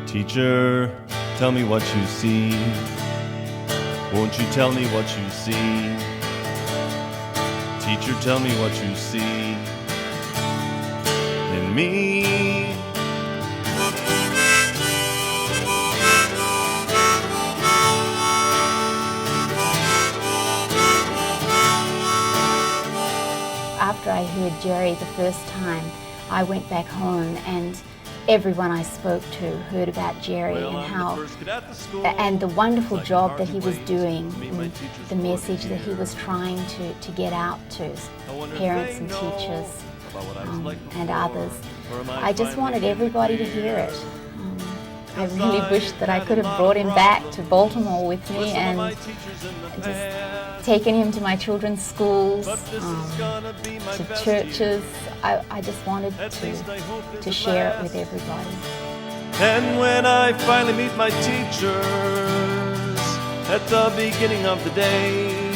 Teacher, tell me what you see. Won't you tell me what you see? Teacher, tell me what you see in me. After I heard Jerry the first time, I went back home and everyone I spoke to heard about Jerry and the wonderful job that he was doing, and the message that he was trying to get out to parents and teachers and others. I just wanted everybody to hear it. I really wished that I could have brought him back to Baltimore with me and just taken him to my children's schools, to churches. I just wanted to share it with everybody. And when I finally meet my teachers at the beginning of the day,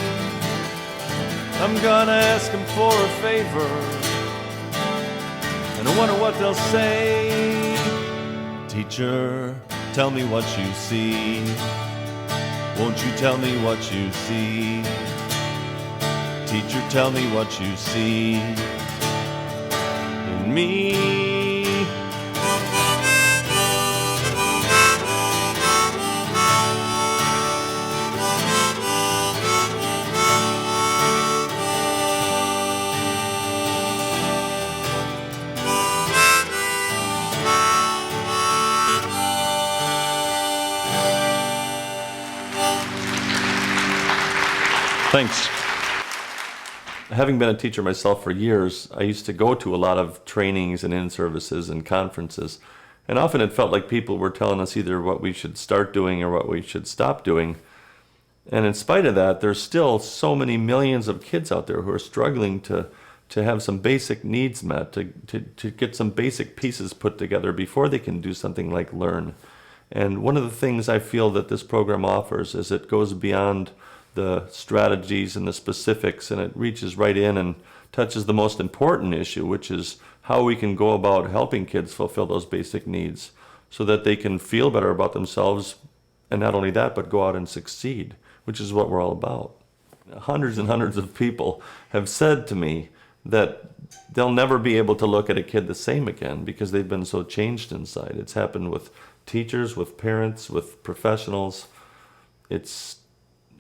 I'm gonna ask them for a favor, and I wonder what they'll say. Teacher, tell me what you see. Won't you tell me what you see? Teacher, tell me what you see in me. Thanks. Having been a teacher myself for years, I used to go to a lot of trainings and in-services and conferences, and often it felt like people were telling us either what we should start doing or what we should stop doing. And in spite of that, there's still so many millions of kids out there who are struggling to have some basic needs met, to get some basic pieces put together before they can do something like learn. And one of the things I feel that this program offers is it goes beyond the strategies and the specifics, and it reaches right in and touches the most important issue, which is how we can go about helping kids fulfill those basic needs so that they can feel better about themselves, and not only that, but go out and succeed, which is what we're all about. Hundreds and hundreds of people have said to me that they'll never be able to look at a kid the same again because they've been so changed inside. It's happened with teachers, with parents, with professionals. It's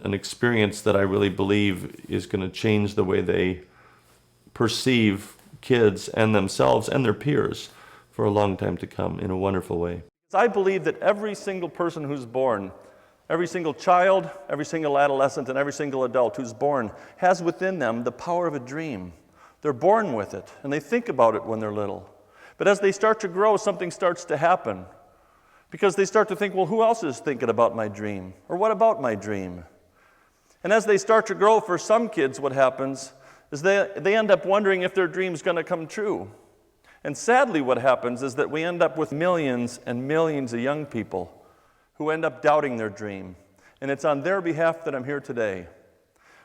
an experience that I really believe is going to change the way they perceive kids and themselves and their peers for a long time to come in a wonderful way. I believe that every single person who's born, every single child, every single adolescent, and every single adult who's born has within them the power of a dream. They're born with it, and they think about it when they're little. But as they start to grow, something starts to happen because they start to think, well, who else is thinking about my dream? Or what about my dream? And as they start to grow, for some kids, what happens is they end up wondering if their dream's going to come true. And sadly, what happens is that we end up with millions and millions of young people who end up doubting their dream. And it's on their behalf that I'm here today.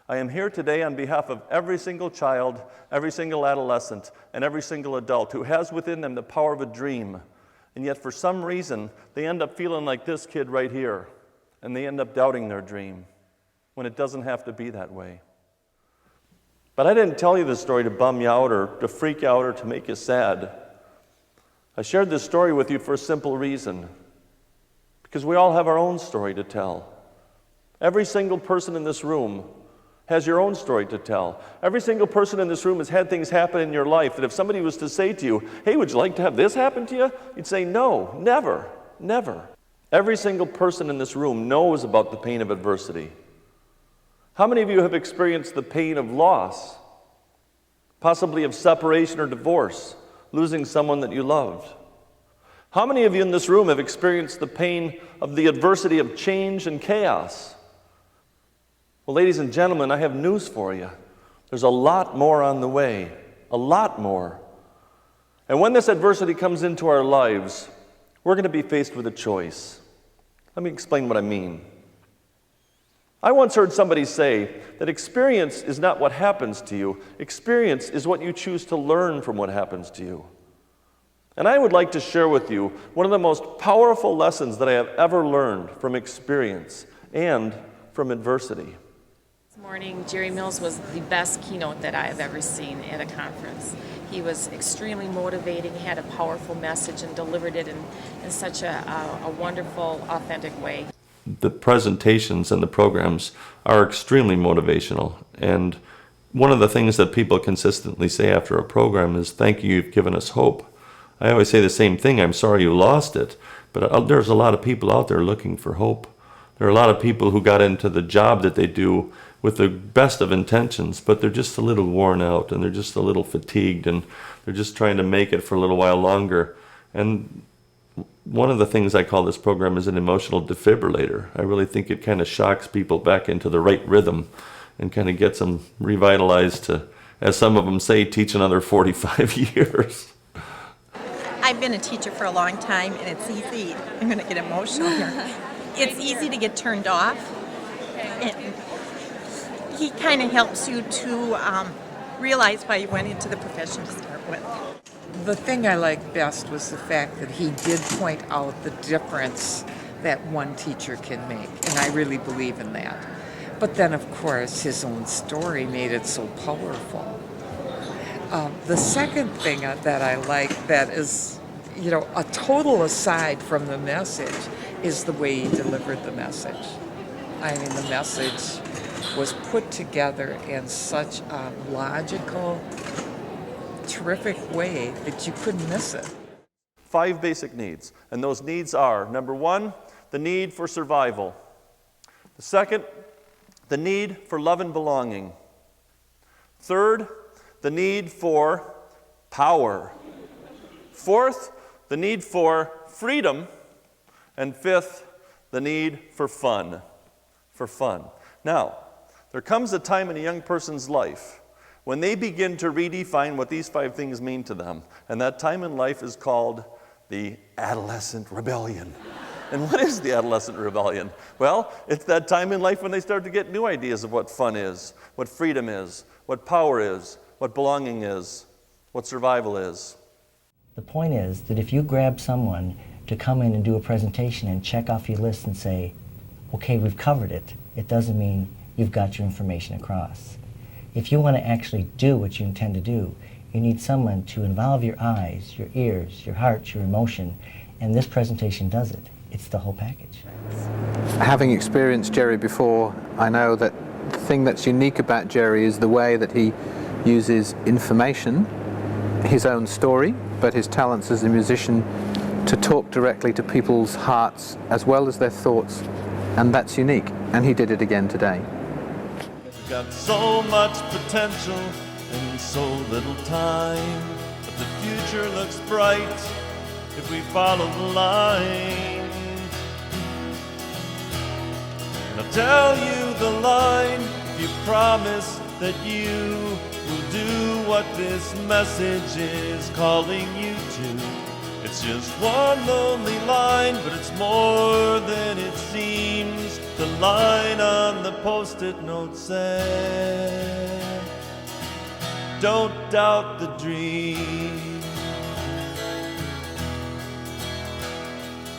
I am here today on behalf of every single child, every single adolescent, and every single adult who has within them the power of a dream. And yet, for some reason, they end up feeling like this kid right here, and they end up doubting their dream, when it doesn't have to be that way. But I didn't tell you this story to bum you out or to freak you out or to make you sad. I shared this story with you for a simple reason. Because we all have our own story to tell. Every single person in this room has your own story to tell. Every single person in this room has had things happen in your life that if somebody was to say to you, hey, would you like to have this happen to you? You'd say, no, never, never. Every single person in this room knows about the pain of adversity. How many of you have experienced the pain of loss, possibly of separation or divorce, losing someone that you loved? How many of you in this room have experienced the pain of the adversity of change and chaos? Well, ladies and gentlemen, I have news for you. There's a lot more on the way, a lot more. And when this adversity comes into our lives, we're going to be faced with a choice. Let me explain what I mean. I once heard somebody say that experience is not what happens to you. Experience is what you choose to learn from what happens to you. And I would like to share with you one of the most powerful lessons that I have ever learned from experience and from adversity. This morning, Jerry Mills was the best keynote that I have ever seen at a conference. He was extremely motivating, had a powerful message, and delivered it in such a wonderful, authentic way. The presentations and the programs are extremely motivational. And one of the things that people consistently say after a program is, "Thank you, you've given us hope." I always say the same thing, "I'm sorry you lost it." But there's a lot of people out there looking for hope. There are a lot of people who got into the job that they do with the best of intentions, but they're just a little worn out and they're just a little fatigued and they're just trying to make it for a little while longer. And one of the things I call this program is an emotional defibrillator. I really think it kind of shocks people back into the right rhythm and kind of gets them revitalized to, as some of them say, teach another 45 years. I've been a teacher for a long time, and it's easy. I'm going to get emotional here. It's easy to get turned off. And he kind of helps you to realize why you went into the profession to start with. The thing I liked best was the fact that he did point out the difference that one teacher can make, and I really believe in that. But then, of course, his own story made it so powerful. The second thing that I like that is, a total aside from the message is the way he delivered the message. I mean, the message was put together in such a logical, terrific way that you couldn't miss it. 5 basic needs, and those needs are, number 1, the need for survival. The second, the need for love and belonging. Third, the need for power. Fourth, the need for freedom. And fifth, the need for fun. For fun. Now, there comes a time in a young person's life when they begin to redefine what these 5 things mean to them. And that time in life is called the adolescent rebellion. And what is the adolescent rebellion? Well, it's that time in life when they start to get new ideas of what fun is, what freedom is, what power is, what belonging is, what survival is. The point is that if you grab someone to come in and do a presentation and check off your list and say, okay, we've covered it, it doesn't mean you've got your information across. If you want to actually do what you intend to do, you need someone to involve your eyes, your ears, your heart, your emotion, and this presentation does it. It's the whole package. Having experienced Jerry before, I know that the thing that's unique about Jerry is the way that he uses information, his own story, but his talents as a musician to talk directly to people's hearts as well as their thoughts, and that's unique, and he did it again today. We've got so much potential in so little time, but the future looks bright if we follow the line. And I'll tell you the line if you promise that you will do what this message is calling you to. It's just one lonely line, but it's more than it seems. The line on the post-it note said, don't doubt the dream.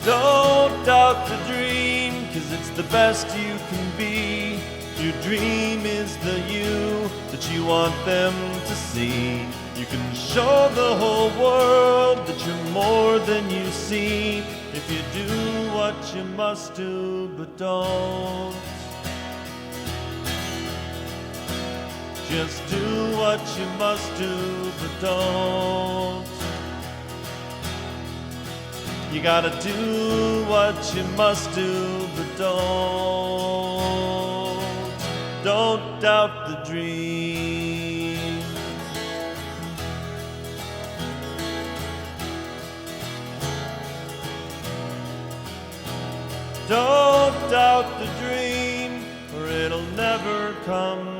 Don't doubt the dream, 'cause it's the best you can be. Your dream is the you that you want them to see. You can show the whole world that you're more than you see if you do what you must do, but don't. Just do what you must do, but don't. You gotta do what you must do, but don't doubt the dream. Don't doubt the dream, or it'll never come